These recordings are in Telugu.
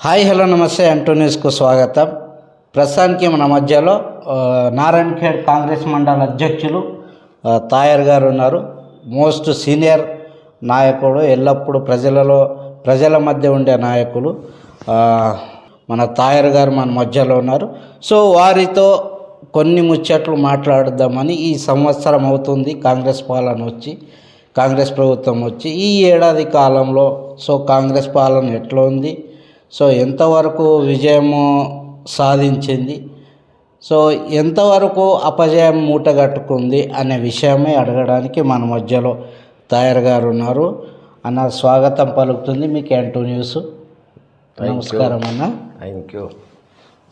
హాయ్ హలో నమస్తే న్యూస్కు స్వాగతం. ప్రస్తుతానికి మన మధ్యలో నారాయణఖేడ్ కాంగ్రెస్ మండల అధ్యక్షులు తాయర్ గారు ఉన్నారు. మోస్ట్ సీనియర్ నాయకుడు, ఎల్లప్పుడూ ప్రజల మధ్య ఉండే నాయకులు మన తాయర్ గారు మన మధ్యలో ఉన్నారు. సో వారితో కొన్ని ముచ్చట్లు మాట్లాడదామని. ఈ సంవత్సరం అవుతుంది కాంగ్రెస్ పాలన వచ్చి, కాంగ్రెస్ ప్రభుత్వం వచ్చి. ఈ ఏడాది కాలంలో కాంగ్రెస్ పాలన ఎట్లా ఉంది, ఎంతవరకు విజయము సాధించింది, ఎంతవరకు అపజయం మూటగట్టుకుంది అనే విషయమే అడగడానికి మన మధ్యలో తాయర్ గారు ఉన్నారు. అన్న స్వాగతం పలుకుతుంది మీకు న్యూస్. నమస్కారం అన్న. Thank you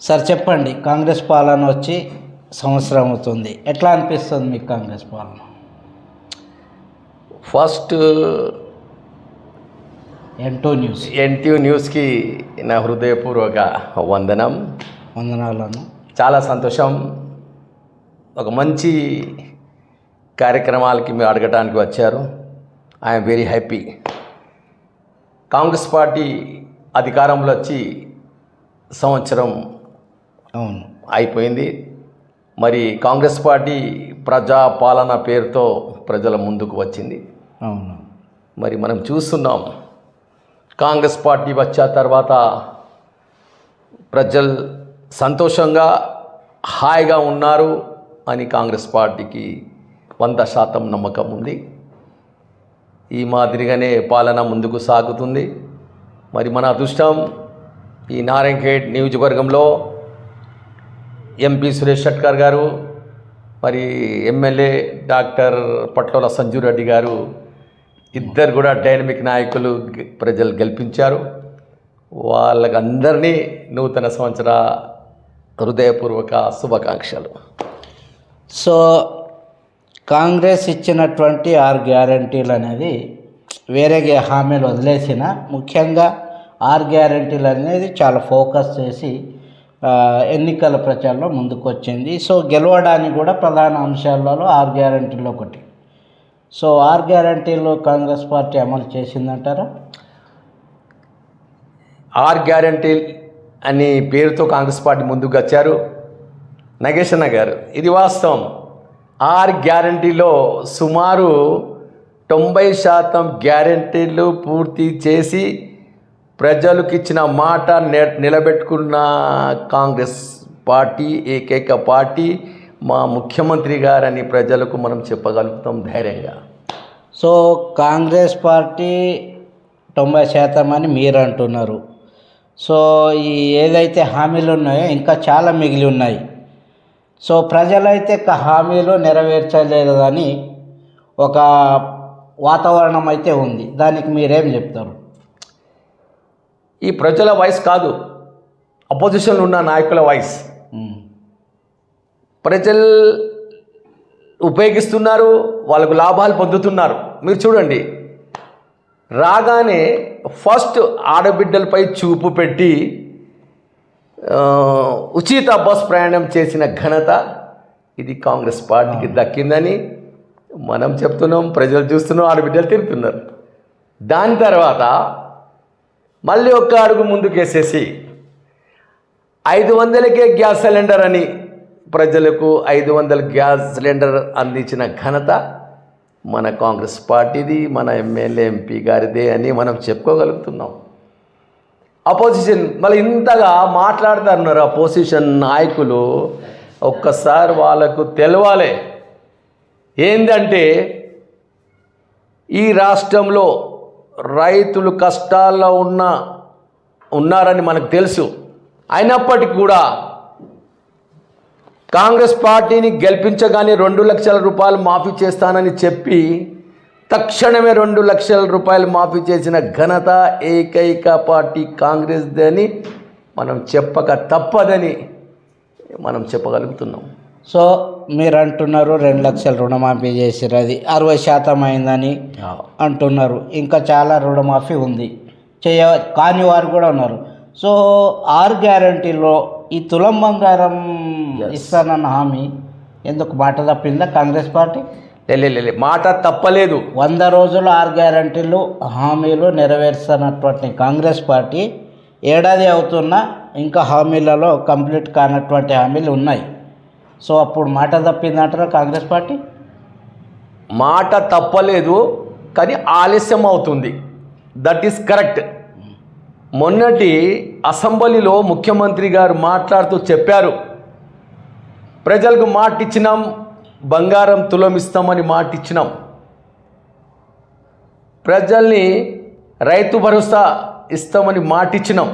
sir. చెప్పండి, కాంగ్రెస్ పాలన వచ్చి సంవత్సరం అవుతుంది, ఎట్లా అనిపిస్తుంది మీకు కాంగ్రెస్ పాలన? ఫస్ట్ ఎన్టీవీ న్యూస్కి నా హృదయపూర్వక వందనాలను. చాలా సంతోషం. ఒక మంచి కార్యక్రమాలకి మీరు అడగటానికి వచ్చారు. I'm very happy. Congress party అధికారంలో వచ్చి సంవత్సరం అయిపోయింది. మరి కాంగ్రెస్ పార్టీ ప్రజాపాలన పేరుతో ప్రజల ముందుకు వచ్చింది. అవును. మరి మనం చూస్తున్నాం, కాంగ్రెస్ పార్టీ వచ్చే తర్వాత ప్రజలు సంతోషంగా హాయిగా ఉన్నారు అని కాంగ్రెస్ పార్టీకి 100% నమ్మకం ఉంది. ఈ మాదిరిగానే పాలన ముందుకు సాగుతుంది. మరి మన అదృష్టం, ఈ నారాయణఖేడ్ నియోజకవర్గంలో ఎంపీ సురేష్ షెట్కర్ గారు, మరి ఎమ్మెల్యే డాక్టర్ పట్టోల సంజీవ్ రెడ్డి గారు, ఇద్దరు కూడా డైనమిక్ నాయకులు ప్రజలు గెలిపించారు. వాళ్ళకందరినీ నూతన సంవత్సర హృదయపూర్వక శుభాకాంక్షలు. కాంగ్రెస్ ఇచ్చినటువంటి 6 గ్యారంటీలు అనేది వేరే హామీలు వదిలేసిన, ముఖ్యంగా 6 గ్యారంటీలు అనేది చాలా ఫోకస్ చేసి ఎన్నికల ప్రచారంలో ముందుకు వచ్చింది. గెలవడానికి కూడా ప్రధాన అంశాలలో 6 గ్యారంటీలు ఒకటి. 6 గ్యారంటీలు కాంగ్రెస్ పార్టీ అమలు చేసిందంటారా? 6 గ్యారంటీ అని పేరుతో కాంగ్రెస్ పార్టీ ముందుకు వచ్చారు నాగేష్ అన్న గారు. ఇది వాస్తవం. 6 గ్యారంటీలో సుమారు 90% గ్యారంటీలు పూర్తి చేసి ప్రజలకు ఇచ్చిన మాట నిలబెట్టుకున్న కాంగ్రెస్ పార్టీ ఏకైక పార్టీ మా ముఖ్యమంత్రి గారని ప్రజలకు మనం చెప్పగలుగుతాం ధైర్యంగా. కాంగ్రెస్ పార్టీ 90% అని మీరు అంటున్నారు. ఈ ఏదైతే హామీలు ఉన్నాయో ఇంకా చాలా మిగిలి ఉన్నాయి. ప్రజలైతే హామీలు నెరవేర్చలేదని ఒక వాతావరణం అయితే ఉంది. దానికి మీరేం చెప్తారు? ఈ ప్రజల వాయిస్ కాదు, అపోజిషన్లో ఉన్న నాయకుల వాయిస్. ప్రజలు ఉపయోగిస్తున్నారు, వాళ్ళకు లాభాలు పొందుతున్నారు. మీరు చూడండి, రాగానే ఫస్ట్ ఆడబిడ్డలపై చూపు పెట్టి ఉచిత బస్ ప్రయాణం చేసిన ఘనత ఇది కాంగ్రెస్ పార్టీకి దక్కిందని మనం చెప్తున్నాం. ప్రజలు చూస్తున్నాం, ఆడబిడ్డలు తిరుగుతున్నారు. దాని తర్వాత మళ్ళీ ఒక్క అడుగు ముందుకేసేసి 500కే గ్యాస్ సిలిండర్ అని ప్రజలకు 500 గ్యాస్ సిలిండర్ అందించిన ఘనత మన కాంగ్రెస్ పార్టీది, మన ఎమ్మెల్యే ఎంపీ గారిదే అని మనం చెప్పుకోగలుగుతున్నాం. అపోజిషన్ మళ్ళీ ఇంతగా మాట్లాడుతున్నారు అపోజిషన్ నాయకులు. ఒక్కసారి వాళ్ళకు తెలవాలి ఏందంటే, ఈ రాష్ట్రంలో రైతులు కష్టాల్లో ఉన్నారని మనకు తెలుసు. అయినప్పటికీ కూడా కాంగ్రెస్ పార్టీని గెలిపించగానే 2 లక్షల రూపాయలు మాఫీ చేస్తానని చెప్పి తక్షణమే 2 లక్షల రూపాయలు మాఫీ చేసిన ఘనత ఏకైక పార్టీ కాంగ్రెస్ది అని మనం చెప్పక తప్పదని మనం చెప్పగలుగుతున్నాం. మీరు అంటున్నారు 2 లక్షల రుణమాఫీ చేసారు, అది 60% అయిందని అంటున్నారు. ఇంకా చాలా రుణమాఫీ ఉంది, కాని వారు కూడా ఉన్నారు. 6 గ్యారంటీలో ఈ తులం బంగారం ఇస్తానన్న హామీ ఎందుకు మాట తప్పిందా కాంగ్రెస్ పార్టీ? మాట తప్పలేదు. 100 రోజులు 6 గ్యారంటీలు హామీలు నెరవేర్చినటువంటి కాంగ్రెస్ పార్టీ ఏడాది అవుతున్నా ఇంకా హామీలలో కంప్లీట్ కానటువంటి హామీలు ఉన్నాయి. సో అప్పుడు మాట తప్పిందంటారా కాంగ్రెస్ పార్టీ? మాట తప్పలేదు, కానీ ఆలస్యం అవుతుంది. That is correct. మొన్నటి అసెంబ్లీలో ముఖ్యమంత్రి గారు మాట్లాడుతూ చెప్పారు, ప్రజలకు మాట ఇచ్చినాం, బంగారం తులం ఇస్తామని మాట ఇచ్చినాం, ప్రజల్ని రైతు భరోసా ఇస్తామని మాట ఇచ్చినాం,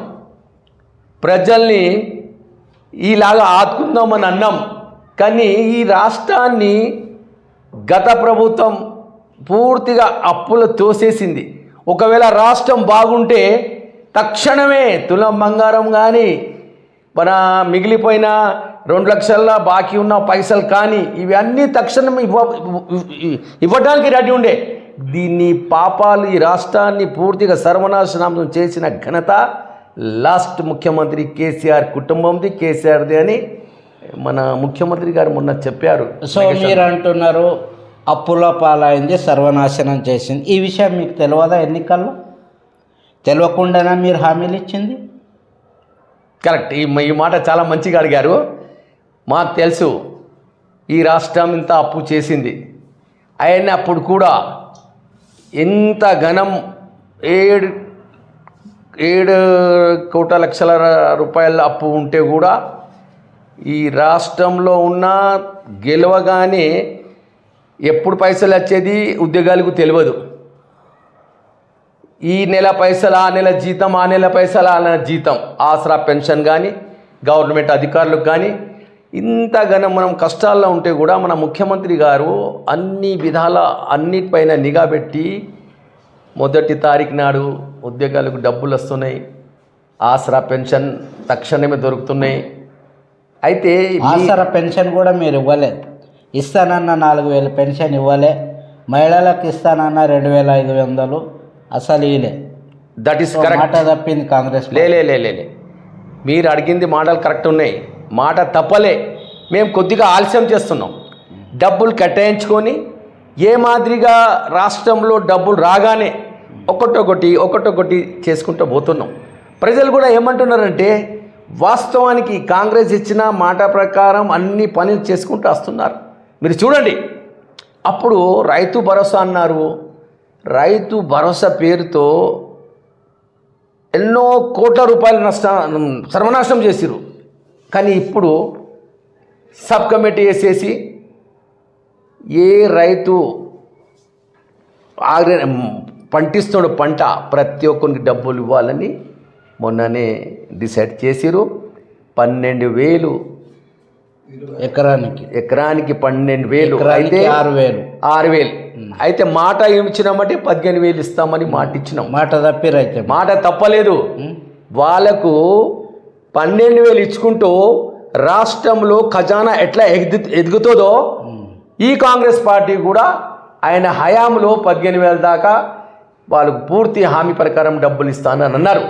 ప్రజల్ని ఈలాగా ఆదుకుందామని అన్నాం. కానీ ఈ రాష్ట్రాన్ని గత ప్రభుత్వం పూర్తిగా అప్పులు తోసేసింది. ఒకవేళ రాష్ట్రం బాగుంటే తక్షణమే తులం బంగారం కానీ మన మిగిలిపోయిన 2 లక్షల బాకీ ఉన్న పైసలు కానీ ఇవన్నీ తక్షణం ఇవ్వడానికి రెడీ ఉండే. దీన్ని పాపాలు ఈ రాష్ట్రాన్ని పూర్తిగా సర్వనాశనం చేసిన ఘనత లాస్ట్ ముఖ్యమంత్రి కేసీఆర్ కుటుంబంది, కేసీఆర్ది అని మన ముఖ్యమంత్రి గారు మొన్న చెప్పారు. సో మీరు అంటున్నారు అప్పుల పాలైంది, సర్వనాశనం చేసింది. ఈ విషయం మీకు తెలియదా? ఎన్నికల్లో తెలియకుండానే మీరు హామీలు ఇచ్చింది? కరెక్ట్. ఈ మాట చాలా మంచిగా అడిగారు. మాకు తెలుసు ఈ రాష్ట్రం ఇంత అప్పు చేసింది. అయినప్పుడు కూడా ఎంత ఘనం 7 కోట్ల లక్షల రూపాయల అప్పు ఉంటే కూడా ఈ రాష్ట్రంలో ఉన్న గెలవగానే ఎప్పుడు పైసలు వచ్చేది ఉద్యోగాలకు తెలియదు. ఈ నెల పైసలు ఆ నెల జీతం, ఆ నెల పైసలు ఆ నెల జీతం, ఆసరా పెన్షన్ కానీ గవర్నమెంట్ అధికారులకు కానీ ఇంతగానో మనం కష్టాల్లో ఉంటే కూడా మన ముఖ్యమంత్రి గారు అన్ని విధాల అన్నిటిపైన నిఘా పెట్టి 1 తారీఖు నాడు ఉద్యోగాలకు డబ్బులు వస్తున్నాయి, ఆసరా పెన్షన్ తక్షణమే దొరుకుతున్నాయి. అయితే ఆసరా పెన్షన్ కూడా మీరు ఇవ్వలేదు. ఇస్తానన్న 4,000 పెన్షన్ ఇవ్వలే, మహిళలకు ఇస్తానన్న 2,500 అసలు ఇలే. That is correct. మాట తప్పింది కాంగ్రెస్. లే మీరు అడిగింది మాటలు కరెక్ట్ ఉన్నాయి, మాట తప్పలే. మేము కొద్దిగా ఆలస్యం చేస్తున్నాం. డబ్బులు కేటాయించుకొని ఏ మాదిరిగా రాష్ట్రంలో డబ్బులు రాగానే ఒకటొకటి చేసుకుంటూ పోతున్నాం. ప్రజలు కూడా ఏమంటున్నారంటే వాస్తవానికి కాంగ్రెస్ ఇచ్చిన మాట ప్రకారం అన్ని పనులు చేసుకుంటూ వస్తున్నారు. మీరు చూడండి, అప్పుడు రైతు భరోసా అన్నారు. రైతు భరోసా పేరుతో ఎన్నో కోట్ల రూపాయల సర్వనాశనం చేసిరు. కానీ ఇప్పుడు సబ్ కమిటీ వేసేసి ఏ రైతు పంటిస్తున్నాడు పంట ప్రతి ఒక్కరికి డబ్బులు ఇవ్వాలని మొన్ననే డిసైడ్ చేసిరు. 12,000 ఎకరానికి 12,000, అయితే 6,000. అయితే మాట ఏమిచ్చినామంటే 15,000 ఇస్తామని మాట ఇచ్చినాం. మాట తప్పిరు. అయితే మాట తప్పలేదు. వాళ్ళకు 12,000 ఇచ్చుకుంటూ రాష్ట్రంలో ఖజానా ఎట్లా ఎదుగుతుందో ఈ కాంగ్రెస్ పార్టీ కూడా ఆయన హయాంలో 15,000 దాకా వాళ్ళకు పూర్తి హామీ ప్రకారం డబ్బులు ఇస్తానని అన్నారు.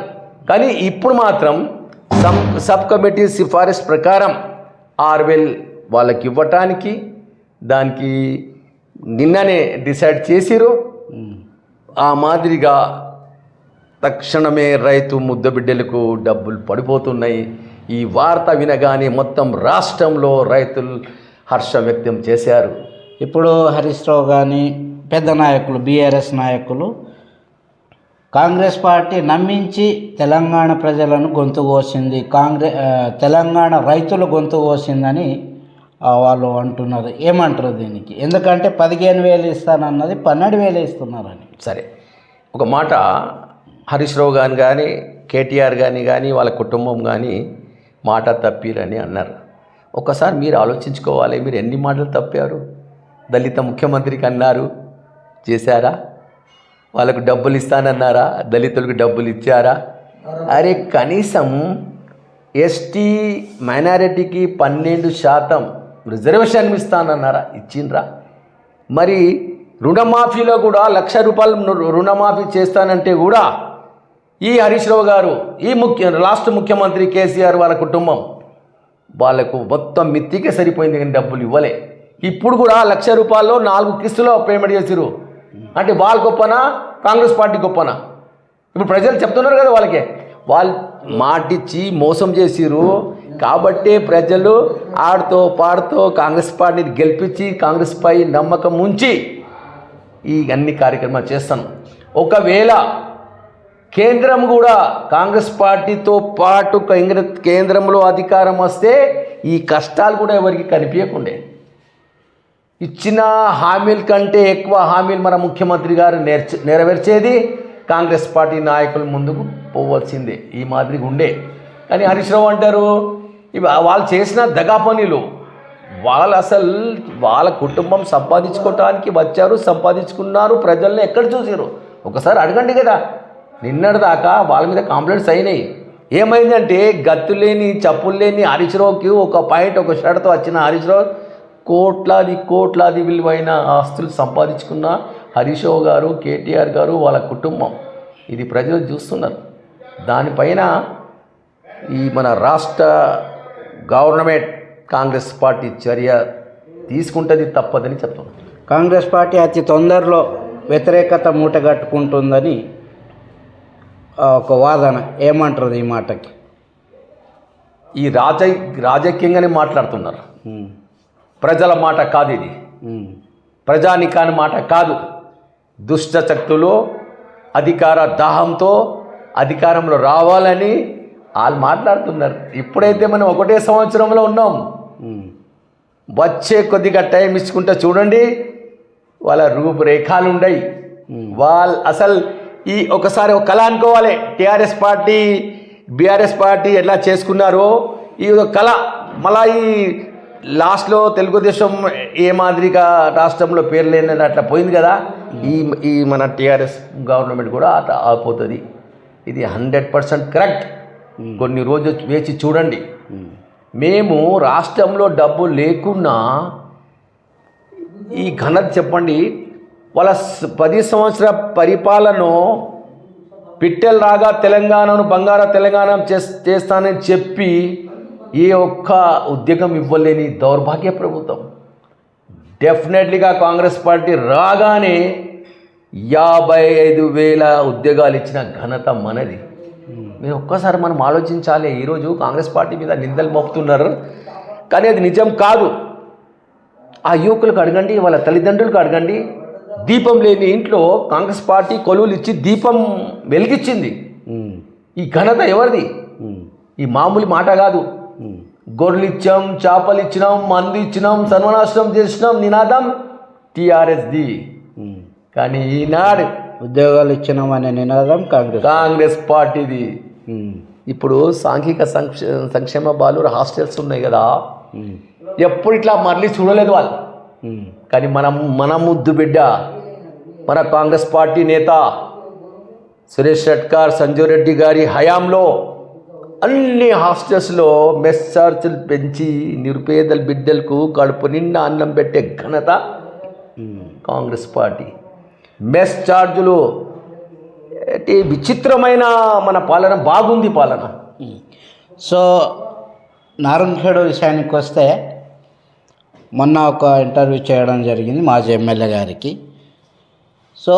కానీ ఇప్పుడు మాత్రం సబ్ కమిటీ సిఫారసు ప్రకారం 6,000 వాళ్ళకి ఇవ్వటానికి దానికి నిన్ననే డిసైడ్ చేసిరు. ఆ మాదిరిగా తక్షణమే రైతు ముద్దబిడ్డలకు డబ్బులు పడిపోతున్నాయి. ఈ వార్త వినగానే మొత్తం రాష్ట్రంలో రైతులు హర్షం వ్యక్తం చేశారు. ఇప్పుడు హరీష్ రావు కానీ పెద్ద నాయకులు, బీఆర్ఎస్ నాయకులు కాంగ్రెస్ పార్టీ నమ్మించి తెలంగాణ ప్రజలను గొంతు కోసింది, తెలంగాణ రైతులు గొంతు కోసిందని వాళ్ళు అంటున్నారు. ఏమంటారు దీనికి? ఎందుకంటే 15,000 ఇస్తానన్నది 12,000 ఇస్తున్నారని. సరే, ఒక మాట హరీష్ రావు గాని కానీ కేటీఆర్ కానీ వాళ్ళ కుటుంబం కానీ మాట తప్పిరని అన్నారు. ఒకసారి మీరు ఆలోచించుకోవాలి, మీరు ఎన్ని మాటలు తప్పారు? దళిత ముఖ్యమంత్రికి అన్నారు, చేశారా? వాళ్ళకు డబ్బులు ఇస్తానన్నారా? దళితులకు డబ్బులు ఇచ్చారా? అరే కనీసం ఎస్టీ మైనారిటీకి 12% రిజర్వేషన్ ఇస్తానన్నారా? ఇచ్చిండ్రా? మరి రుణమాఫీలో కూడా 1,00,000 రూపాయలు రుణమాఫీ చేస్తానంటే కూడా ఈ హరీష్ రావు గారు, ఈ రాష్ట్ర ముఖ్యమంత్రి కేసీఆర్ వాళ్ళ కుటుంబం వాళ్ళకు మొత్తం మిత్తికే సరిపోయింది, కానీ డబ్బులు ఇవ్వలే. ఇప్పుడు కూడా 1,00,000 రూపాయల్లో 4 కిస్తులో పేమెంట్ చేసిరు. అంటే వాళ్ళు గొప్పనా, కాంగ్రెస్ పార్టీ గొప్పనా? ఇప్పుడు ప్రజలు చెప్తున్నారు కదా, వాళ్ళు మాటిచ్చి మోసం చేసిరు. కాబట్టే ప్రజలు ఆడుతూ పాడుతూ కాంగ్రెస్ పార్టీని గెలిపించి కాంగ్రెస్ పై నమ్మకం ఉంచి ఈ అన్ని కార్యక్రమాలు చేస్తాను. ఒకవేళ కేంద్రం కూడా కాంగ్రెస్ పార్టీతో పాటు కేంద్రంలో అధికారం వస్తే ఈ కష్టాలు కూడా ఎవరికి కనిపించకుండే. ఇచ్చిన హామీల కంటే ఎక్కువ హామీలు మన ముఖ్యమంత్రి గారు నెరవేర్చేది కాంగ్రెస్ పార్టీ నాయకులు ముందుకు పోవాల్సిందే. ఈ మాదిరిగా ఉండే. కానీ హరీష్ రావు అంటారు వాళ్ళు చేసిన దగా పనులు, వాళ్ళు అసలు వాళ్ళ కుటుంబం సంపాదించుకోవటానికి వచ్చారు, సంపాదించుకున్నారు, ప్రజల్ని ఎక్కడ చూసారు ఒకసారి అడగండి కదా. నిన్నటిదాకా వాళ్ళ మీద కంప్లైంట్స్ అయినాయి. ఏమైందంటే గత్తు లేని చెప్పులు లేని హరీష్ రావుకి ఒక పాయింట్ ఒక షర్ట్తో వచ్చిన హరీష్ రావు కోట్లాది విలువైన ఆస్తులు సంపాదించుకున్న హరీష్ రావు గారు, కేటీఆర్ గారు, వాళ్ళ కుటుంబం ఇది ప్రజలు చూస్తున్నారు. దానిపైన ఈ మన రాష్ట్ర గవర్నమెంట్ కాంగ్రెస్ పార్టీ చర్య తీసుకుంటుంది, తప్పదని చెప్తున్నాను. కాంగ్రెస్ పార్టీ అతి తొందరలో వ్యతిరేకత మూటగట్టుకుంటుందని ఒక వాదన. ఏమంటారు ఈ మాటకి? ఈ రాజకీయంగానే మాట్లాడుతున్నారు. ప్రజల మాట కాదు ఇది, ప్రజానికాని మాట కాదు. దుష్ట శక్తులు అధికార దాహంతో అధికారంలో రావాలని వాళ్ళు మాట్లాడుతున్నారు. ఇప్పుడైతే మనం ఒకటే సంవత్సరంలో ఉన్నాం. వచ్చే కొద్దిగా టైం ఇచ్చుకుంటే చూడండి వాళ్ళ రూపురేఖలు ఉండయి. వాళ్ళు అసలు ఈ ఒకసారి ఒక కళ అనుకోవాలి. టీఆర్ఎస్ పార్టీ బీఆర్ఎస్ పార్టీ ఎట్లా చేసుకున్నారో ఈ కళ మళ్ళా ఈ లాస్ట్లో తెలుగుదేశం ఏ మాదిరిగా రాష్ట్రంలో పేరు లేని అట్లా పోయింది కదా. ఈ మన టీఆర్ఎస్ గవర్నమెంట్ కూడా అట్లా ఆగిపోతుంది. ఇది 100% కరెక్ట్. కొన్ని రోజులు వేచి చూడండి. మేము రాష్ట్రంలో డబ్బు లేకున్నా ఈ ఘనత చెప్పండి. వాళ్ళ 10 సంవత్సరాల పరిపాలన పిట్టెలు రాగా తెలంగాణను బంగారు తెలంగాణ చేస్తానని చెప్పి ఏ ఒక్క ఉద్యోగం ఇవ్వలేని దౌర్భాగ్య ప్రభుత్వం. డెఫినెట్లీగా కాంగ్రెస్ పార్టీ రాగానే 55,000 ఉద్యోగాలు ఇచ్చిన ఘనత మనది. మీరు ఒక్కసారి మనం ఆలోచించాలి. ఈరోజు కాంగ్రెస్ పార్టీ మీద నిందలు మోపుతున్నారు, కానీ అది నిజం కాదు. ఆ యువకులకు అడగండి, వాళ్ళ తల్లిదండ్రులకు అడగండి. దీపం లేని ఇంట్లో కాంగ్రెస్ పార్టీ కొలువులు ఇచ్చి దీపం వెలిగించింది. ఈ ఘనత ఎవరిది? ఈ మామూలు మాట కాదు. గొర్రెలు ఇచ్చాం, చేపలు ఇచ్చినాం, మందు ఇచ్చినాం, సర్వనాశనం చేసినాం నినాదం టీఆర్ఎస్ది. కానీ ఈనాడు ఉద్యోగాలు ఇచ్చినామనే నినాదం కాంగ్రెస్ పార్టీది. ఇప్పుడు సాంఘిక సంక్షేమ బాలుర హాస్టల్స్ ఉన్నాయి కదా, ఎప్పుడు ఇట్లా మళ్ళీ చూడలేదు వాళ్ళు. కానీ మన ముద్దు బిడ్డ మన కాంగ్రెస్ పార్టీ నేత సురేష్ షెట్కార్, సంజయ్ రెడ్డి గారి హయాంలో అన్ని హాస్టల్స్లో మెస్ ఛార్జీలు పెంచి నిరుపేదల బిడ్డలకు కడుపు నిండా అన్నం పెట్టే ఘనత కాంగ్రెస్ పార్టీ. మెస్ ఛార్జులు విచిత్రమైన మన పాలన బాగుంది పాలన. సో నారాయణఖేడ్ విషయానికి వస్తే మొన్న ఒక ఇంటర్వ్యూ చేయడం జరిగింది మాజీ ఎమ్మెల్యే గారికి. సో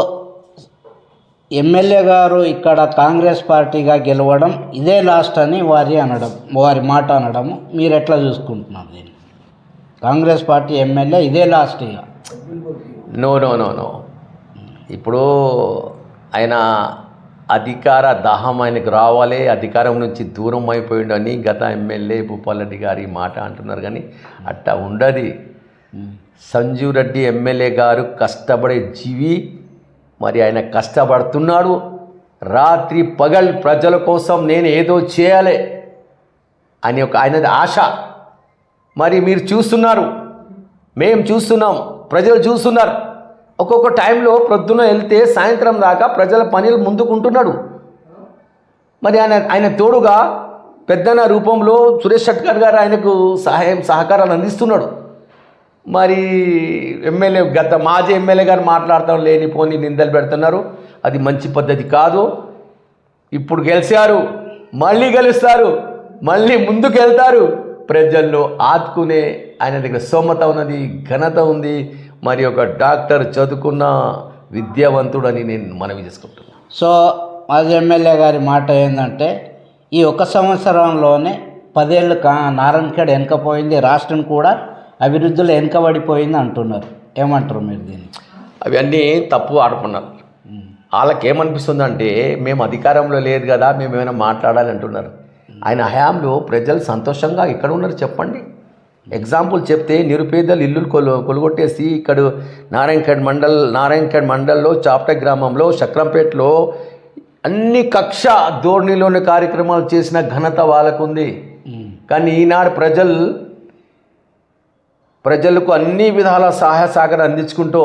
ఎమ్మెల్యే గారు ఇక్కడ కాంగ్రెస్ పార్టీగా గెలవడం ఇదే లాస్ట్ అని వారి మాట అనడము మీరు ఎట్లా చూసుకుంటున్నారు దీన్ని? కాంగ్రెస్ పార్టీ ఎమ్మెల్యే ఇదే లాస్ట్ ఇక? నో. ఇప్పుడు ఆయన అధికార దాహం ఆయనకు రావాలి, అధికారం నుంచి దూరం అయిపోయిండని గత ఎమ్మెల్యే భూపాలరెడ్డి గారి మాట అంటున్నారు. కానీ అట్టా ఉండదు. సంజీవ్ రెడ్డి ఎమ్మెల్యే గారు కష్టపడే జీవి. మరి ఆయన కష్టపడుతున్నాడు. రాత్రి పగలు ప్రజల కోసం నేను ఏదో చేయాలి అని ఆయనది ఆశ. మరి మీరు చూస్తున్నారు, మేము చూస్తున్నాం, ప్రజలు చూస్తున్నారు. ఒక్కొక్క టైంలో ప్రొద్దున వెళ్తే సాయంత్రం దాకా ప్రజల పనులు ముందుకుంటున్నాడు. మరి ఆయన తోడుగా పెద్దన రూపంలో సురేష్ షెట్కార్ గారు ఆయనకు సహకారాలు అందిస్తున్నాడు. మరి మాజీ ఎమ్మెల్యే గారు మాట్లాడతారు, లేనిపోని నిందలు పెడుతున్నారు. అది మంచి పద్ధతి కాదు. ఇప్పుడు గెలిచారు, మళ్ళీ గెలుస్తారు, మళ్ళీ ముందుకు వెళ్తారు. ప్రజల్లో ఆదుకునే ఆయన దగ్గర స్తోమత ఉన్నది, ఘనత ఉంది. మరి ఒక డాక్టర్ చదువుకున్న విద్యావంతుడని నేను మనవి చేసుకుంటున్నాను. సో మాజీ ఎమ్మెల్యే గారి మాట ఏంటంటే ఈ ఒక సంవత్సరంలోనే 10 ఏళ్ళు నారాయణఖేడ్ వెనకపోయింది, రాష్ట్రం కూడా అభివృద్ధిలో వెనకబడిపోయింది అంటున్నారు. ఏమంటారు మీరు దీన్ని? అవన్నీ తప్పు ఆడుకున్నారు. వాళ్ళకి ఏమనిపిస్తుందంటే మేము అధికారంలో లేదు కదా, మేము ఏమైనా మాట్లాడాలి అంటున్నారు. ఆయన హయాంలో ప్రజలు సంతోషంగా ఎక్కడ ఉన్నారు చెప్పండి. ఎగ్జాంపుల్ చెప్తే నిరుపేదలు ఇల్లులు కొలుగొట్టేసి ఇక్కడ నారాయణఖేడ్ మండల్లో చాప్ట గ్రామంలో చక్రంపేటలో అన్ని కక్ష ధోరణిలోని కార్యక్రమాలు చేసిన ఘనత వాళ్ళకు ఉంది. కానీ ఈనాడు ప్రజలకు అన్ని విధాల సహాయ సహకారం అందించుకుంటూ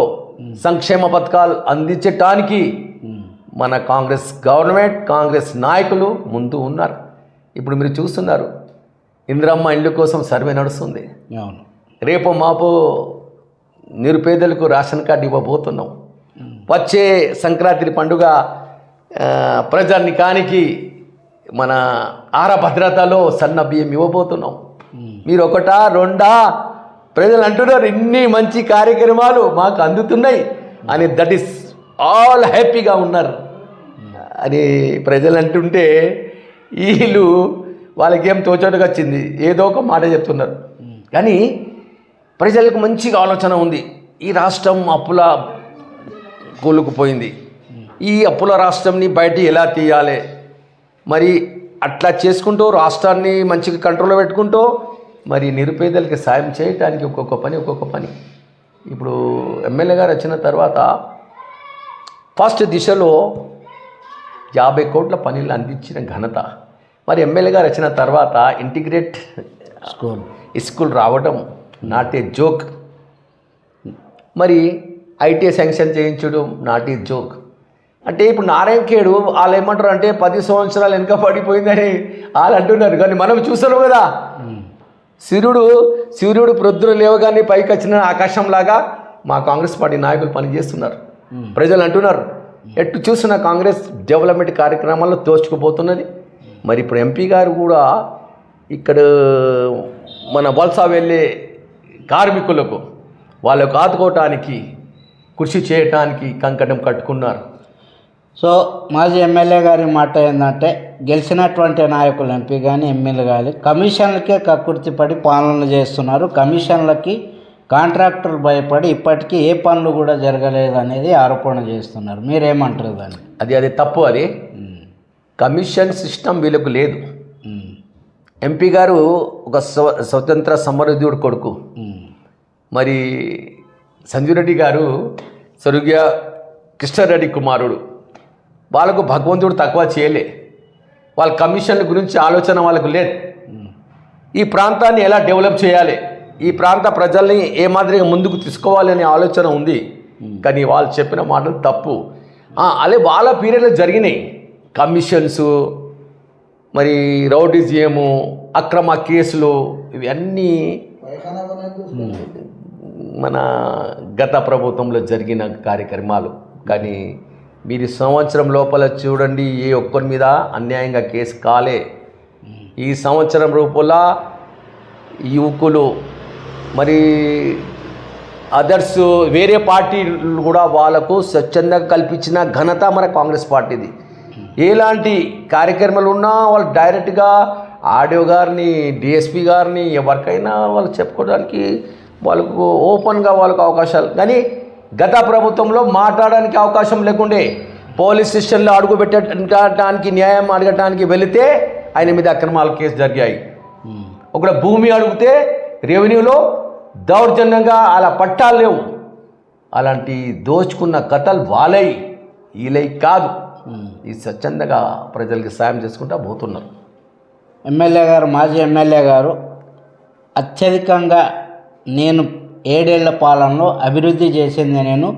సంక్షేమ పథకాలు అందించటానికి మన కాంగ్రెస్ గవర్నమెంట్, కాంగ్రెస్ నాయకులు ముందు ఉన్నారు. ఇప్పుడు మీరు చూస్తున్నారు, ఇందిరమ్మ ఇండ్ల కోసం సర్వే నడుస్తుంది. అవును. రేపు మాపు నిరుపేదలకు రేషన్ కార్డు ఇవ్వబోతున్నాం. వచ్చే సంక్రాంతి పండుగ ప్రజానికానికి మన ఆహార భద్రతలో సన్న బియ్యం ఇవ్వబోతున్నాం. మీరు ఒకటా రెండా ప్రజలు అంటున్నారు ఇన్ని మంచి కార్యక్రమాలు మాకు అందుతున్నాయి అని, దట్ ఈస్ ఆల్ హ్యాపీగా ఉన్నారు అని ప్రజలు అంటుంటే వీళ్ళు వాళ్ళకేం తోచోటుగా వచ్చింది, ఏదో ఒక మాట చెప్తున్నారు. కానీ ప్రజలకు మంచిగా ఆలోచన ఉంది. ఈ రాష్ట్రం అప్పుల కూలుకుపోయింది, ఈ అప్పుల రాష్ట్రంని బయట ఎలా తీయాలి, మరి అట్లా చేసుకుంటూ రాష్ట్రాన్ని మంచిగా కంట్రోల్లో పెట్టుకుంటూ మరి నిరుపేదలకి సాయం చేయటానికి ఒక్కొక్క పని. ఇప్పుడు ఎమ్మెల్యే గారు వచ్చిన తర్వాత ఫస్ట్ దిశలో 50 కోట్ల పనులు అందించిన ఘనత. మరి ఎమ్మెల్యే గారు వచ్చిన తర్వాత ఇంటిగ్రేట్ స్కూల్ రావడం నాట్ ఏ జోక్. మరి ఐటీ శాంక్షన్ చేయించడం నాట్ ఏ జోక్. అంటే ఇప్పుడు నారాయణఖేడు వాళ్ళు ఏమంటారు అంటే 10 సంవత్సరాలు వెనక పడిపోయిందని వాళ్ళు అంటున్నారు. కానీ మనం చూస్తున్నాం కదా, సూర్యుడు ప్రొద్దున లేవగానే పైకి వచ్చిన ఆకాశంలాగా మా కాంగ్రెస్ పార్టీ నాయకులు పనిచేస్తున్నారు. ప్రజలు అంటున్నారు ఎటు చూసిన కాంగ్రెస్ డెవలప్మెంట్ కార్యక్రమాల్లో తోచుకుపోతున్నది. మరి ఇప్పుడు ఎంపీ గారు కూడా ఇక్కడ మన వలస వెళ్ళే కార్మికులకు వాళ్ళకు ఆదుకోవటానికి కృషి చేయటానికి కంకణం కట్టుకున్నారు. సో మాజీ ఎమ్మెల్యే గారి మాట ఏంటంటే గెలిచినటువంటి నాయకులు ఎంపీ కానీ ఎమ్మెల్యే కానీ కమిషన్లకే కక్కుర్తిపడి పాలనలు చేస్తున్నారు, కమిషన్లకి కాంట్రాక్టర్లు భయపడి ఇప్పటికీ ఏ పనులు కూడా జరగలేదు అనేది ఆరోపణ చేస్తున్నారు. మీరేమంటారు దాన్ని? అది తప్పు. అది కమిషన్ సిస్టమ్ వీళ్ళకు లేదు. ఎంపీ గారు ఒక స్వతంత్ర సమరయుధుడు కొడుకు. మరి సంజీవ్ రెడ్డి గారు స్వర్గీయ కృష్ణారెడ్డి కుమారుడు. వాళ్ళకు భగవంతుడు తక్కువ చేయలే. వాళ్ళ కమిషన్ల గురించి ఆలోచన వాళ్ళకు లేదు. ఈ ప్రాంతాన్ని ఎలా డెవలప్ చేయాలి, ఈ ప్రాంత ప్రజల్ని ఏ మాదిరిగా ముందుకు తీసుకోవాలి అనే ఆలోచన ఉంది. కానీ వాళ్ళు చెప్పిన మాటలు తప్పు. అదే వాళ్ళ పీరియడ్లో జరిగినాయి కమిషన్స్, మరి రౌడిజము, అక్రమ కేసులు, ఇవన్నీ మన గత ప్రభుత్వంలో జరిగిన కార్యక్రమాలు. కానీ మీరు సంవత్సరం లోపల చూడండి, ఏ ఒక్కరి మీద అన్యాయంగా కేసు కాలే. ఈ సంవత్సరం రూపంలో యువకులు మరి అదర్స్ వేరే పార్టీలు కూడా వాళ్ళకు స్వచ్ఛందంగా కల్పించిన ఘనత మన కాంగ్రెస్ పార్టీది. ఎలాంటి కార్యక్రమాలు ఉన్నా వాళ్ళు డైరెక్ట్గా ఆడియో గారిని, డిఎస్పీ గారిని ఎవరికైనా వాళ్ళు చెప్పుకోవడానికి వాళ్ళకు ఓపెన్గా వాళ్ళకు అవకాశాలు. కానీ గత ప్రభుత్వంలో మాట్లాడడానికి అవకాశం లేకుండే. పోలీస్ స్టేషన్లో అడుగు పెట్టడానికి, న్యాయం అడగటానికి వెళితే ఆయన మీద అక్రమాల కేసు జరిగాయి. ఒక భూమి అడిగితే రెవెన్యూలో దౌర్జన్యంగా అలా పట్టాలు లేవు. అలాంటి దోచుకున్న కథలు వాళ్ళై వీలై కాదు. ఈ స్వచ్ఛందంగా ప్రజలకి సాయం చేసుకుంటూ పోతున్నారు. ఎమ్మెల్యే గారు, మాజీ ఎమ్మెల్యే గారు అత్యధికంగా నేను 7 ఏళ్ల పాలనలో అభివృద్ధి చేసింది నేను,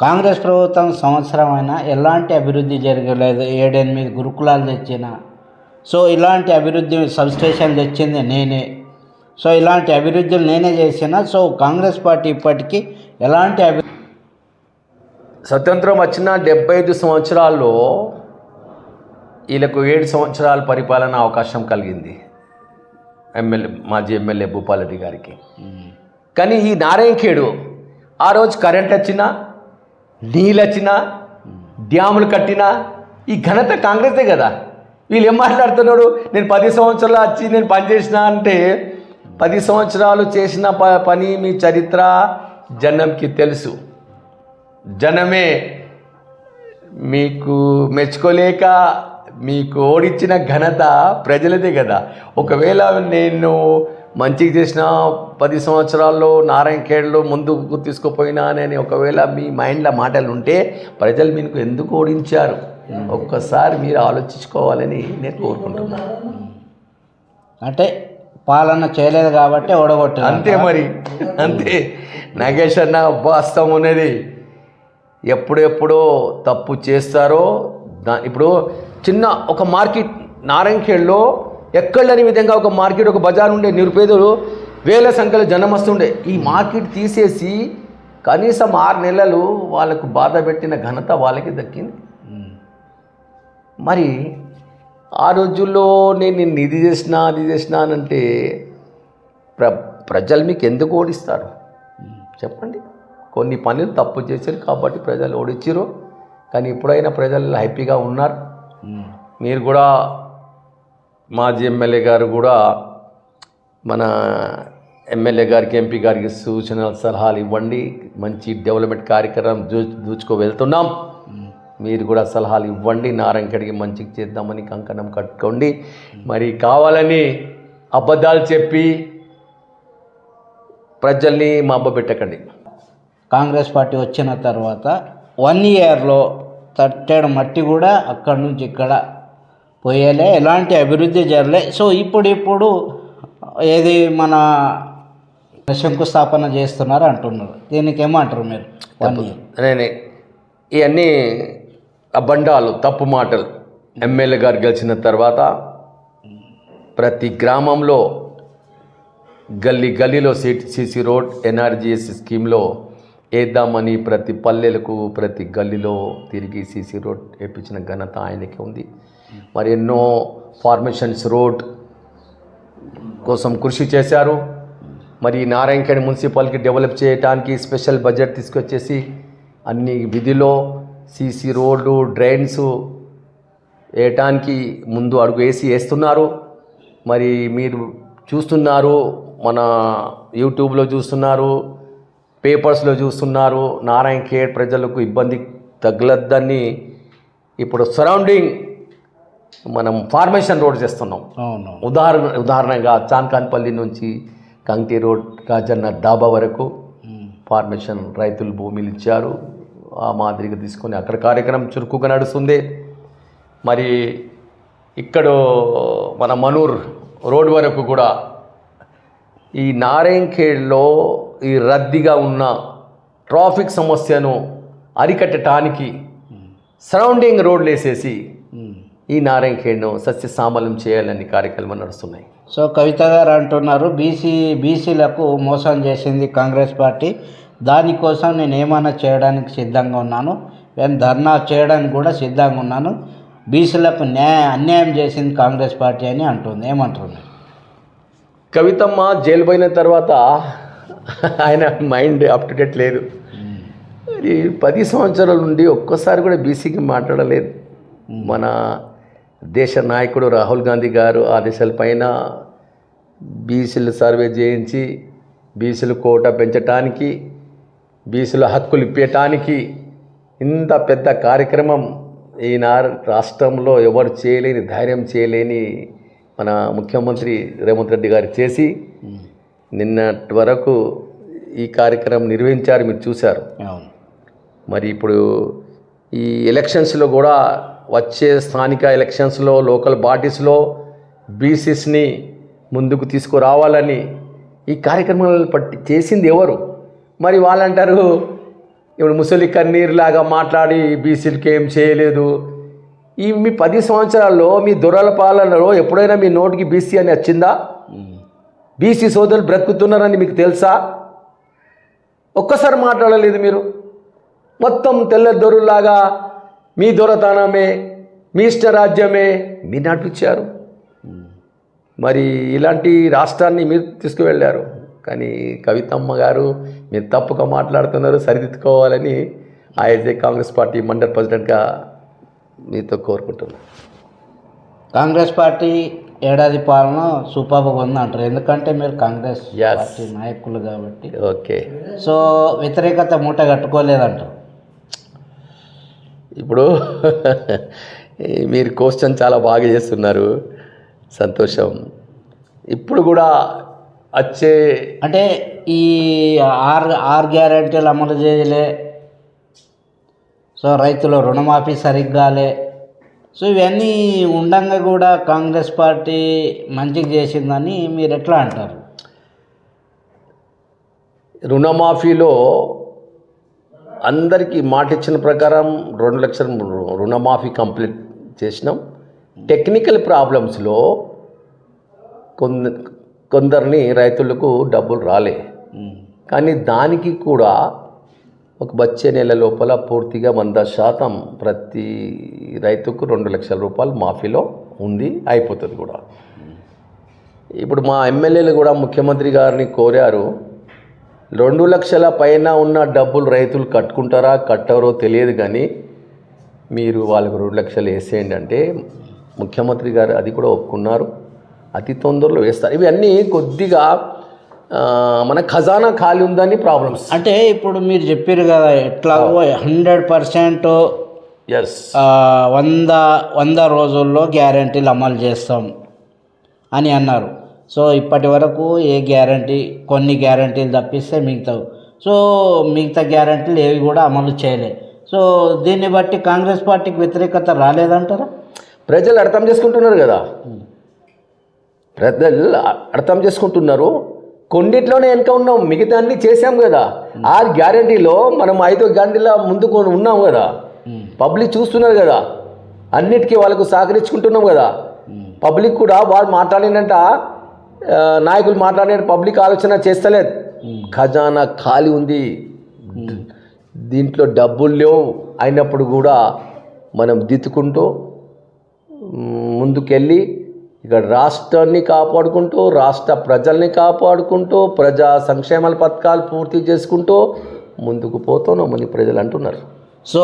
కాంగ్రెస్ ప్రభుత్వం సంవత్సరమైనా ఎలాంటి అభివృద్ధి జరగలేదు, 7-8 గురుకులాలు తెచ్చిన, సో ఇలాంటి అభివృద్ధి సబ్స్టేషన్ తెచ్చింది నేనే, సో ఇలాంటి అభివృద్ధులు నేనే చేసిన, సో కాంగ్రెస్ పార్టీ ఇప్పటికీ ఎలాంటి స్వతంత్రం వచ్చిన 75 సంవత్సరాల్లో వీళ్ళకు 7 సంవత్సరాల పరిపాలన అవకాశం కలిగింది మాజీ ఎమ్మెల్యే భూపాలరెడ్డి గారికి. కానీ ఈ నారాయణఖేడు ఆ రోజు కరెంట్ వచ్చినా, నీళ్ళు వచ్చినా, డ్యాములు కట్టినా ఈ ఘనత కాంగ్రెసే కదా. వీళ్ళు ఏం మాట్లాడుతున్నాడు, నేను 10 సంవత్సరాలు వచ్చి నేను పని చేసిన అంటే 10 సంవత్సరాలు చేసిన పని మీ చరిత్ర జనంకి తెలుసు. జనమే మీకు మెచ్చుకోలేక మీకు ఓడించిన ఘనత ప్రజలదే కదా. ఒకవేళ నేను మంచిగా చేసిన 10 సంవత్సరాల్లో నారాయణఖేడ్లో ముందుకు తీసుకుపోయినా అని ఒకవేళ మీ మైండ్లో మాటలు ఉంటే ప్రజలు మీకు ఎందుకు ఓడించారు ఒక్కసారి మీరు ఆలోచించుకోవాలని నేను కోరుకుంటున్నాను. అంటే పాలన చేయలేదు కాబట్టి ఓడగొట్టారు. అంతే మరి, అంతే. నాగేష్ అన్న వాస్తవం అనేది ఎప్పుడెప్పుడో తప్పు చేస్తారో ఇప్పుడు చిన్న ఒక మార్కెట్ నారాయణఖేడ్లో ఎక్కడని విధంగా ఒక మార్కెట్, ఒక బజార్ ఉండే, నిరుపేదలు వేల సంఖ్యలో జనం వస్తుండే. ఈ మార్కెట్ తీసేసి కనీసం 6 నెలలు వాళ్ళకు బాధ పెట్టిన ఘనత వాళ్ళకి దక్కింది. మరి ఆ రోజుల్లో నేను ఇది చేసినా అది చేసినా అంటే ప్రజలు మీకు ఎందుకు ఓడిస్తారు చెప్పండి. కొన్ని పనులు తప్పు చేశారు కాబట్టి ప్రజలు ఓడించారు. కానీ ఇప్పుడైనా ప్రజలు హ్యాపీగా ఉన్నారు. మీరు కూడా మాజీ ఎమ్మెల్యే గారు కూడా మన ఎమ్మెల్యే గారికి, ఎంపీ గారికి సూచనలు సలహాలు ఇవ్వండి. మంచి డెవలప్మెంట్ కార్యక్రమం దూచుకో వెళ్తున్నాం. మీరు కూడా సలహాలు ఇవ్వండి. నారాయణఖేడ్కి మంచిగా చేద్దామని కంకణం కట్టుకోండి. మరి కావాలని అబద్ధాలు చెప్పి ప్రజల్ని మభ్యపెట్టకండి. కాంగ్రెస్ పార్టీ వచ్చిన తర్వాత 1 ఇయర్లో తట్టేడు మట్టి కూడా అక్కడి నుంచి ఇక్కడ పోయేలే, ఎలాంటి అభివృద్ధి జరగలే. సో ఇప్పుడు ఏది మన శంకుస్థాపన చేస్తున్నారు అంటున్నారు. దీనికి ఏమంటారు మీరు? 1 ఇయర్ నేనే ఇవన్నీ అబండాలు, తప్పు మాటలు. ఎమ్మెల్యే గారు గెలిచిన తర్వాత ప్రతి గ్రామంలో గల్లీలో సీసీ రోడ్, ఎన్ఆర్జీఎస్ స్కీమ్లో వేద్దామని ప్రతి పల్లెలకు, ప్రతి గల్లీలో తిరిగి సీసీ రోడ్ వేయించిన ఘనత ఆయనకి ఉంది. మరి ఎన్నో ఫార్మేషన్స్ రోడ్ కోసం కృషి చేశారు. మరి నారాయణఖేడ్ మున్సిపాలిటీ డెవలప్ చేయడానికి స్పెషల్ బడ్జెట్ తీసుకొచ్చేసి అన్ని విధిలో సీసీ రోడ్లు, డ్రైన్స్ వేయటానికి ముందు అడుగు వేస్తున్నారు. మరి మీరు చూస్తున్నారు, మన యూట్యూబ్లో చూస్తున్నారు, పేపర్స్లో చూస్తున్నారు. నారాయణఖేడ్ ప్రజలకు ఇబ్బంది తగలద్దని ఇప్పుడు సరౌండింగ్ మనం ఫార్మేషన్ రోడ్ చేస్తున్నాం. అవును. ఉదాహరణగా చాన్కాన్పల్లి నుంచి కంకి రోడ్, కాజన్న డాబా వరకు ఫార్మేషన్ రైతులు భూమిలు ఇచ్చారు. ఆ మాదిరిగా తీసుకొని అక్కడ కార్యక్రమం చురుకుగా నడుస్తుంది. మరి ఇక్కడ మన మనూర్ రోడ్ వరకు కూడా ఈ నారాయణఖేడ్లో ఈ రద్దీగా ఉన్న ట్రాఫిక్ సమస్యను అరికట్టడానికి సరౌండింగ్ రోడ్లు వేసేసి ఈ నారాయణఖేడ్ను సస్యశ్యామలం చేయాలని కార్యక్రమాలు నడుస్తున్నాయి. సో కవిత గారు అంటున్నారు, బీసీలకు మోసం చేసింది కాంగ్రెస్ పార్టీ, దానికోసం నేను ఏమైనా చేయడానికి సిద్ధంగా ఉన్నాను, నేను ధర్నా చేయడానికి కూడా సిద్ధంగా ఉన్నాను, బీసీలకు అన్యాయం చేసింది కాంగ్రెస్ పార్టీ అని అంటుంది. ఏమంటున్నారు? కవితమ్మ జైలు పోయిన తర్వాత ఆయన మైండ్ అప్ టు డేట్ లేదు. మరి 10 సంవత్సరాల నుండి ఒక్కసారి కూడా బీసీకి మాట్లాడలేదు. మన దేశ నాయకుడు రాహుల్ గాంధీ గారు ఆదేశాల పైన బీసీలు సర్వే చేయించి బీసీలు కోటా పెంచటానికి, బీసీల హక్కులు ఇప్పటానికి ఇంత పెద్ద కార్యక్రమం ఈ రాష్ట్రంలో ఎవరు చేయలేని, ధైర్యం చేయలేని మన ముఖ్యమంత్రి రేవంత్ రెడ్డి గారు చేసి నిన్నటి వరకు ఈ కార్యక్రమం నిర్వహించారు, మీరు చూశారు. మరి ఇప్పుడు ఈ ఎలక్షన్స్లో కూడా వచ్చే స్థానిక ఎలక్షన్స్లో, లోకల్ బాడీస్లో బీసీస్ని ముందుకు తీసుకురావాలని ఈ కార్యక్రమాలు చేసింది ఎవరు? మరి వాళ్ళంటారు ఇప్పుడు ముసలి కన్నీరులాగా మాట్లాడి బీసీలకి ఏం చేయలేదు. ఈ మీ 10 సంవత్సరాల్లో మీ దొరల పాలనలో ఎప్పుడైనా మీ నోటికి బీసీ అని వచ్చిందా? బీసీ సోదరులు బ్రతుకుతున్నారని మీకు తెలుసా? ఒక్కసారి మాట్లాడలేదు మీరు. మొత్తం తెల్ల దొరలాగా మీ దొరతనమే, మీ ఇష్టరాజ్యమే మీ నడిపించారు. మరి ఇలాంటి రాష్ట్రాన్ని మీరు తీసుకువెళ్ళారు. కానీ కవితమ్మ గారు మీరు తప్పుగా మాట్లాడుతున్నారు, సరిదిద్దుకోవాలని కాంగ్రెస్ పార్టీ మండల్ ప్రెసిడెంట్గా మీతో కోరుకుంటున్నాను. కాంగ్రెస్ పార్టీ ఏడాది పాలన సూపర్గా ఉంది అంటారు, ఎందుకంటే మీరు కాంగ్రెస్ Yes. పార్టీ నాయకులు కాబట్టి. ఓకే, సో వ్యతిరేకత మూట కట్టుకోలేదంటారు. ఇప్పుడు మీరు క్వశ్చన్ చాలా బాగా చేస్తున్నారు, సంతోషం. ఇప్పుడు కూడా వచ్చే అంటే ఈ ఆరు గ్యారెంటీలు అమలు చేయలే, సో రైతుల రుణమాఫీ సరిగ్గాలే, సో ఇవన్నీ ఉండంగా కూడా కాంగ్రెస్ పార్టీ మంచిగా చేసిందని మీరు ఎట్లా అంటారు? రుణమాఫీలో అందరికీ మాట ఇచ్చిన ప్రకారం 2 లక్షల రుణమాఫీ కంప్లీట్ చేసినాం. టెక్నికల్ ప్రాబ్లమ్స్లో కొందరిని రైతులకు డబ్బులు రాలే, కానీ దానికి కూడా వచ్చే నెల లోపల పూర్తిగా 100% ప్రతి రైతుకు 2 లక్షల రూపాయలు మాఫీలో ఉంది, అయిపోతుంది కూడా. ఇప్పుడు మా ఎమ్మెల్యేలు కూడా ముఖ్యమంత్రి గారిని కోరారు, 2 లక్షల పైన ఉన్న డబ్బులు రైతులు కట్టుకుంటారా కట్టరో తెలియదు, కానీ మీరు వాళ్ళకు 2 లక్షలు వేసేయండి అంటే ముఖ్యమంత్రి గారు అది కూడా ఒప్పుకున్నారు. అతి తొందరలో వేస్తారు. ఇవన్నీ కొద్దిగా మన ఖజానా ఖాళీ ఉందని ప్రాబ్లమ్స్. అంటే ఇప్పుడు మీరు చెప్పారు కదా, ఎట్లాగో 100% ఎస్ 100 రోజుల్లో గ్యారంటీలు అమలు చేస్తాం అని అన్నారు. సో ఇప్పటి వరకు ఏ గ్యారంటీ, కొన్ని గ్యారంటీలు తప్పిస్తే మిగతా గ్యారంటీలు ఏవి కూడా అమలు చేయలే. సో దీన్ని బట్టి కాంగ్రెస్ పార్టీకి వ్యతిరేకత రాలేదంటారా? ప్రజలు అర్థం చేసుకుంటున్నారు కదా, ప్రజలు అర్థం చేసుకుంటున్నారు. కొన్నిట్లోనే వెనక ఉన్నాం, మిగతా అన్ని చేసాం కదా. 6 గ్యారంటీలో మనం 5వ గ్యారంటీలో ముందుకు ఉన్నాం కదా, పబ్లిక్ చూస్తున్నారు కదా, అన్నిటికీ వాళ్ళకు సహకరించుకుంటున్నాం కదా. పబ్లిక్ కూడా వాళ్ళు మాట్లాడినంట, నాయకులు మాట్లాడిన పబ్లిక్ ఆలోచన చేస్తలేదు. ఖజానా ఖాళీ ఉంది, దీంట్లో డబ్బులు లేవు అయినప్పుడు కూడా మనం దిద్దుకుంటూ ముందుకెళ్ళి ఇక్కడ రాష్ట్రాన్ని కాపాడుకుంటూ, రాష్ట్ర ప్రజల్ని కాపాడుకుంటూ, ప్రజా సంక్షేమాల పథకాలు పూర్తి చేసుకుంటూ ముందుకు పోతున్నామని ప్రజలు అంటున్నారు. సో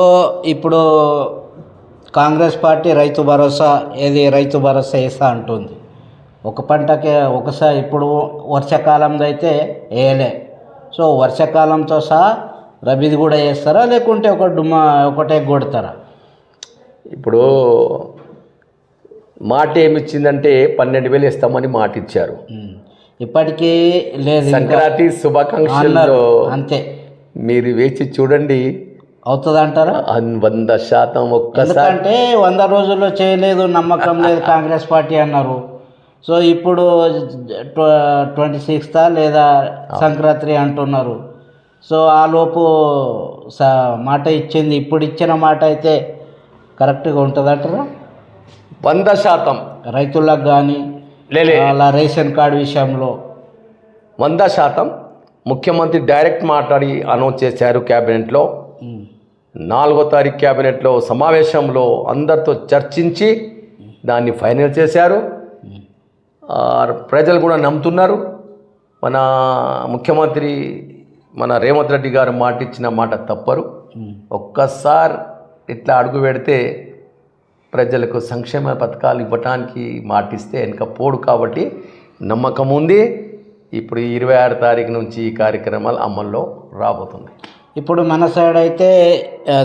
ఇప్పుడు కాంగ్రెస్ పార్టీ రైతు భరోసా వేస్తా అంటుంది. ఒక పంటకే ఒకసారి, ఇప్పుడు వర్షాకాలంలో అయితే వేయలే, సో వర్షాకాలంతో సహా రబీది కూడా వేస్తారా, లేకుంటే ఒకటే కొడతారా? ఇప్పుడు మాట ఏమిచ్చిందంటే 12,000 ఇస్తామని మాట ఇచ్చారు. ఇప్పటికీ లేదు, సంక్రాంతి శుభాకాంక్షలు అంతే. మీరు వేచి చూడండి, అవుతుంది అంటారా? 100% ఒక్కసారి. ఎందుకంటే 100 రోజుల్లో చేయలేదు, నమ్మకం లేదు కాంగ్రెస్ పార్టీ అన్నారు. సో ఇప్పుడు 26th లేదా సంక్రాంతి అంటున్నారు. సో ఆ లోపు మాట ఇచ్చింది, ఇప్పుడు ఇచ్చిన మాట అయితే కరెక్ట్గా ఉంటుంది అంటారా? 100% రైతులకు కానీ అలా రేషన్ కార్డు విషయంలో 100% ముఖ్యమంత్రి డైరెక్ట్ మాట్లాడి అనౌన్స్ చేశారు. క్యాబినెట్లో 4వ తారీఖు క్యాబినెట్లో సమావేశంలో అందరితో చర్చించి దాన్ని ఫైనల్ చేశారు. ప్రజలు కూడా నమ్ముతున్నారు. మన ముఖ్యమంత్రి మన రేవంత్ రెడ్డి గారు మాట ఇచ్చిన మాట తప్పరు. ఒక్కసారి ఇట్లా అడుగు పెడితే ప్రజలకు సంక్షేమ పథకాలు ఇవ్వటానికి మాటిస్తే వెనక పోడు, కాబట్టి నమ్మకం ఉంది. ఇప్పుడు 26 తారీఖు నుంచి ఈ కార్యక్రమాలు అమల్లో రాబోతుంది. ఇప్పుడు మన సైడ్ అయితే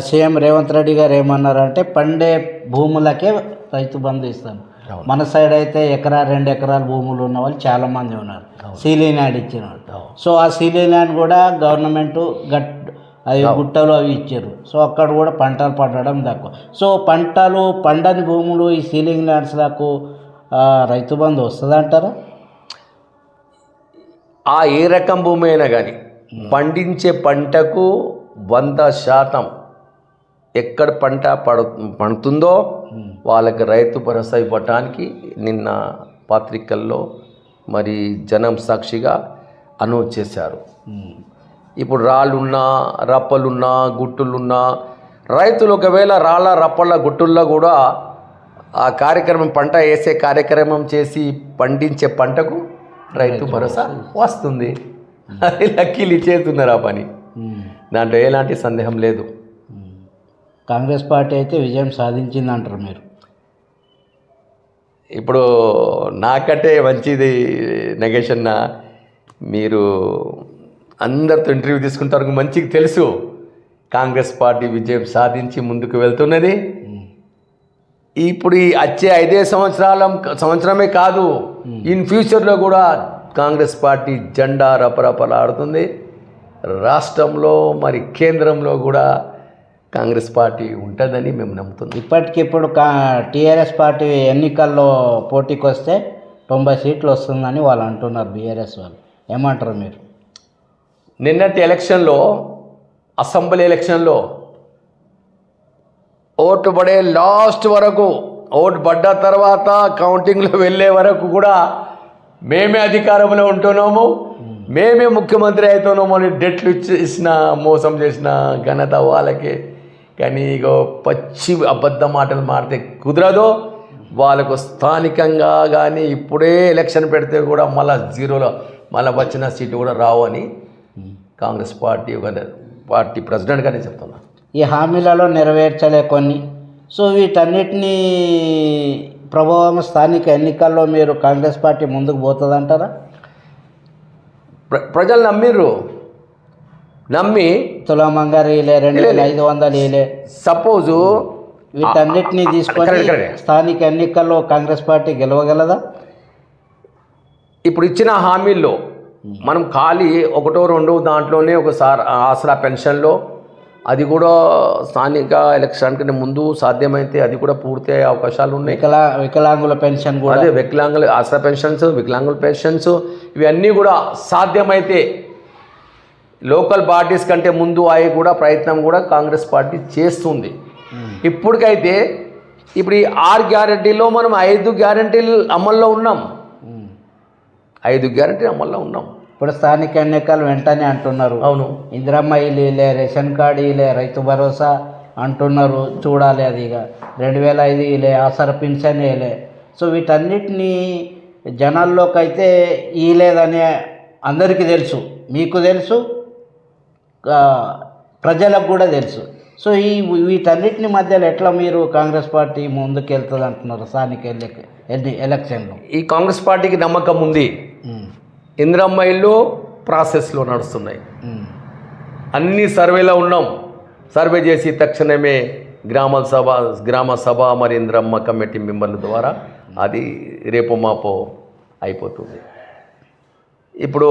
సీఎం రేవంత్ రెడ్డి గారు ఏమన్నారంటే పండే భూములకే రైతు బంధు ఇస్తాను. మన సైడ్ అయితే 1-2 ఎకరాల భూములు ఉన్న వాళ్ళు చాలామంది ఉన్నారు, సీలీ ల్యాండ్ ఇచ్చినారు. సో ఆ సీలీ ల్యాండ్ కూడా గవర్నమెంట్ అవి గుట్టలు అవి ఇచ్చారు. సో అక్కడ కూడా పంటలు పండడం తక్కువ. సో పంటలు పండని భూములు ఈ సీలింగ్ ల్యాండ్స్లకు రైతు బంధు వస్తుంది అంటారా? ఏ రకం భూమి అయినా కానీ పండించే పంటకు 100% ఎక్కడ పంట పండుతుందో వాళ్ళకి రైతు భరోసా ఇవ్వటానికి నిన్న పత్రికల్లో మరి జనం సాక్షిగా అనౌన్స్ చేశారు. ఇప్పుడు రాళ్ళున్నా, రప్పలున్నా, గుట్టులున్నా రైతులు ఒకవేళ రాళ్ళ, రప్పల, గుట్టుల్లో కూడా ఆ కార్యక్రమం పంట వేసే కార్యక్రమం చేసి పండించే పంటకు రైతు భరోసా వస్తుంది. అది లక్కీలు ఇచ్చేస్తున్నారు ఆ పని, దాంట్లో ఎలాంటి సందేహం లేదు. కాంగ్రెస్ పార్టీ అయితే విజయం సాధించింది అంటారు మీరు? ఇప్పుడు నాకంటే మంచిది నగేష్ అన్న, మీరు అందరితో ఇంటర్వ్యూ తీసుకుంటారు, మంచిగా తెలుసు కాంగ్రెస్ పార్టీ విజయం సాధించి ముందుకు వెళ్తున్నది. ఇప్పుడు ఈ వచ్చే 5 సంవత్సరమే కాదు, ఇన్ ఫ్యూచర్లో కూడా కాంగ్రెస్ పార్టీ జెండా రపరపలాడుతుంది. రాష్ట్రంలో మరి కేంద్రంలో కూడా కాంగ్రెస్ పార్టీ ఉంటుందని మేము నమ్ముతున్నాం. ఇప్పటికిప్పుడు టీఆర్ఎస్ పార్టీ ఎన్నికల్లో పోటీకి వస్తే 90 సీట్లు వస్తుందని వాళ్ళు అంటున్నారు, బీఆర్ఎస్ వాళ్ళు. ఏమంటారు మీరు? నిన్నటి ఎలక్షన్లో, అసెంబ్లీ ఎలక్షన్లో ఓటు పడే లాస్ట్ వరకు, ఓటు పడ్డ తర్వాత కౌంటింగ్లో వెళ్ళే వరకు కూడా మేమే అధికారంలో ఉంటున్నాము, మేమే ముఖ్యమంత్రి అవుతున్నాము అని డెట్లు ఇచ్చిన, మోసం చేసిన ఘనత వాళ్ళకి. కానీ ఇగో పచ్చి అబద్ధ మాటలు మాడితే కుదరదు. వాళ్ళకు స్థానికంగా కానీ ఇప్పుడే ఎలక్షన్ పెడితే కూడా మళ్ళీ జీరోలో మళ్ళీ వచ్చిన సీటు కూడా రావు అని కాంగ్రెస్ పార్టీ ప్రెసిడెంట్గానే చెప్తున్నా. ఈ హామీలలో నెరవేర్చలే కొన్ని. సో వీటన్నిటినీ ప్రభావం స్థానిక ఎన్నికల్లో మీరు కాంగ్రెస్ పార్టీ ముందుకు పోతుందంటారా? ప్రజలు నమ్మి తులా బంగారు ఇలే 2500 ఇలే సపోజు వీటన్నిటినీ తీసుకొని స్థానిక ఎన్నికల్లో కాంగ్రెస్ పార్టీ గెలవగలదా? ఇప్పుడు ఇచ్చిన హామీల్లో మనం ఖాళీ 1-2 దాంట్లోనే ఒకసారి ఆసరా పెన్షన్లో, అది కూడా స్థానిక ఎలక్షన్కి ముందు సాధ్యమైతే అది కూడా పూర్తి అయ్యే అవకాశాలు ఉన్నాయి. వికలాంగుల పెన్షన్ కూడా, అదే వికలాంగుల ఆసరా పెన్షన్స్, వికలాంగుల పెన్షన్స్, ఇవన్నీ కూడా సాధ్యమైతే లోకల్ బాడీస్ కంటే ముందు అయ్యే కూడా ప్రయత్నం కూడా కాంగ్రెస్ పార్టీ చేస్తుంది. ఇప్పటికైతే ఇప్పుడు ఈ 6 గ్యారంటీలో మనం 5 గ్యారంటీలు అమల్లో ఉన్నాం. 5 గ్యారంటీలు అమల్లో ఉన్నాం. ఇప్పుడు స్థానిక ఎన్నికలు వెంటనే అంటున్నారు. అవును, ఇందిరమ్మ ఇలే, రేషన్ కార్డు ఇలే, రైతు భరోసా అంటున్నారు. చూడాలి, అది ఇక 2005 ఇలే, ఆసర పింఛన్ ఇలే. సో వీటన్నిటినీ జనాల్లోకి అయితే ఇలేదని అందరికీ తెలుసు, మీకు తెలుసు, ప్రజలకు కూడా తెలుసు. సో వీటన్నిటిని మధ్యలో ఎట్లా మీరు కాంగ్రెస్ పార్టీ ముందుకు వెళ్తుంది అంటున్నారు స్థానిక ఎలక్షన్లో? ఈ కాంగ్రెస్ పార్టీకి నమ్మకం ఉంది. ఇందిరమ్మ ఇల్లు ప్రాసెస్లో నడుస్తున్నాయి. అన్ని సర్వేలో ఉన్నాం. సర్వే చేసి తక్షణమే గ్రామ సభ మరి ఇందిరమ్మ కమిటీ మెంబర్ల ద్వారా అది రేపు మాపో అయిపోతుంది. ఇప్పుడు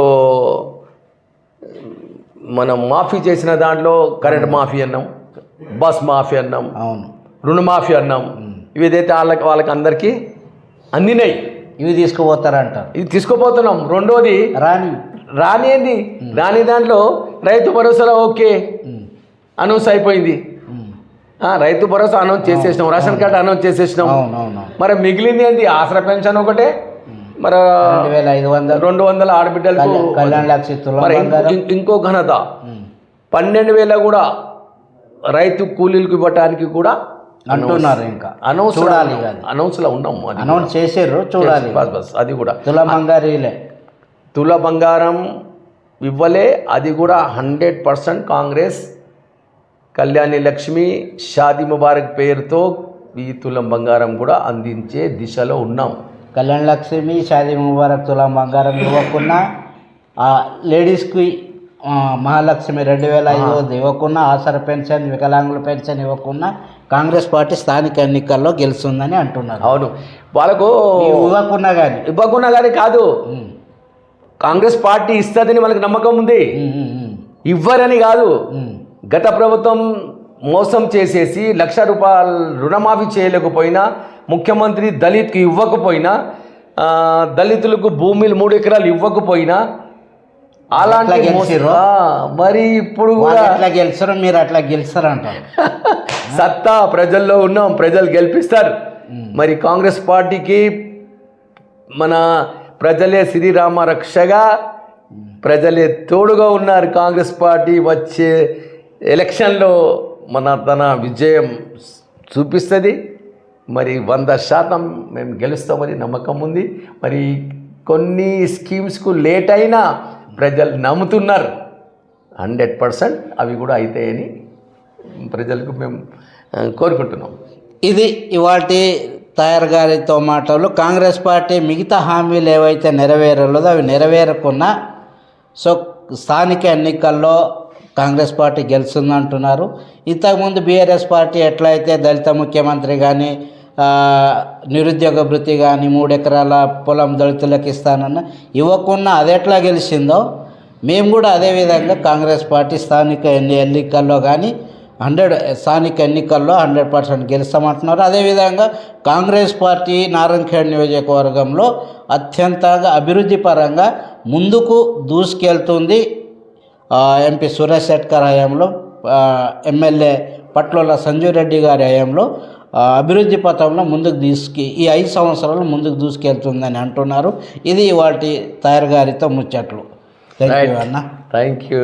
మనం మాఫీ చేసిన దాంట్లో కరెంట్ మాఫీ అన్నాం, బస్ మాఫీ అన్నాం, అవును, రుణమాఫీ అన్నాం. ఇవి ఏదైతే వాళ్ళకి అందరికీ అందినాయి. ఇవి తీసుకుపోతారంటారు. ఇది తీసుకుపోతున్నాం. రెండోది రాని దాంట్లో రైతు భరోసాలో ఓకే అనౌన్స్ అయిపోయింది. Rythu Bharosa announce చేసేసినాం, ration card announce చేసేసినాం. మరి మిగిలింది ఏంటి? ఆసరా పెన్షన్ ఒకటే, మరి 200 ఆడబిడ్డలకు కళ్యాణ లక్ష్మి. మరి ఇంకో ఘనత 12,000 కూడా రైతు కూలీలకు ఇవ్వటానికి కూడా అంటున్నారు. ఇంకా అనౌన్స్ చూడాలి, అనౌన్స్లో ఉన్నాం, అనౌన్స్ చేసారు, చూడాలి. బస్ అది కూడా తుల బంగారం ఇవ్వలే. అది కూడా 100% కాంగ్రెస్ కళ్యాణి లక్ష్మి షాదీ ముబారక్ పేరుతో ఈ తులం బంగారం కూడా అందించే దిశలో ఉన్నాం. కళ్యాణ లక్ష్మి, షాదీ ముబారక్, తులం బంగారం ఇవ్వకున్నా, లేడీస్కి మహాలక్ష్మి 2005 ఇవ్వకున్నా, ఆసర పెన్షన్, వికలాంగుల పెన్షన్ ఇవ్వకున్నా కాంగ్రెస్ పార్టీ స్థానిక ఎన్నికల్లో గెలుస్తుందని అంటున్నారు. అవును, వాళ్ళకు ఇవ్వకున్నా కానీ కాదు, కాంగ్రెస్ పార్టీ ఇస్తుందని వాళ్ళకి నమ్మకం ఉంది. ఇవ్వరని కాదు. గత ప్రభుత్వం మోసం చేసేసి ₹1,00,000 రుణమాఫీ చేయలేకపోయినా, ముఖ్యమంత్రి దళిత్కి ఇవ్వకపోయినా, దళితులకు భూమిలు 3 ఎకరాలు ఇవ్వకపోయినా, అలాంటి మరి ఇప్పుడు కూడా అట్లా గెలిచారు, మీరు అట్లా గెలిచారంటారు. సత్తా ప్రజల్లో ఉన్నాం, ప్రజలు గెలిపిస్తారు. మరి కాంగ్రెస్ పార్టీకి మన ప్రజలే శ్రీరామ రక్షగా, ప్రజలే తోడుగా ఉన్నారు. కాంగ్రెస్ పార్టీ వచ్చే ఎలక్షన్లో తన విజయం చూపిస్తుంది. మరి 100% మేము గెలుస్తామని నమ్మకం ఉంది. మరి కొన్ని స్కీమ్స్కు లేట్ అయినా ప్రజలు నమ్ముతున్నారు. 100% అవి కూడా అవుతాయని ప్రజలకు మేము కోరుకుంటున్నాం. ఇది ఇవాల్టి తయారు గారితో మాటలు. కాంగ్రెస్ పార్టీ మిగతా హామీలు ఏవైతే నెరవేరలేదో అవి నెరవేరకున్నా సో స్థానిక ఎన్నికల్లో కాంగ్రెస్ పార్టీ గెలుస్తుందంటున్నారు. ఇంతకుముందు బీఆర్ఎస్ పార్టీ ఎట్లయితే దళిత ముఖ్యమంత్రి కానీ నిరుద్యోగ భృతి కానీ 3 ఎకరాల పొలం దళితులకు ఇస్తానన్న ఇవ్వకున్నా అది ఎట్లా గెలిచిందో మేము కూడా అదేవిధంగా కాంగ్రెస్ పార్టీ స్థానిక ఎన్నికల్లో కానీ స్థానిక ఎన్నికల్లో 100% గెలుస్తామంటున్నారు. అదేవిధంగా కాంగ్రెస్ పార్టీ నారాయణఖేడ్ నియోజకవర్గంలో అత్యంతగా అభివృద్ధి పరంగా ముందుకు దూసుకెళ్తుంది. ఎంపీ సురేష్ శెట్కర్ హయాంలో, ఎమ్మెల్యే పట్లోల సంజీవ్ రెడ్డి గారి హయాంలో అభివృద్ధి పథంలో ఈ 5 సంవత్సరాలు ముందుకు దూసుకెళ్తుందని అంటున్నారు. ఇది వాటి తయారు గారితో ముచ్చట్లు. థ్యాంక్ యూ అన్న. Thank you.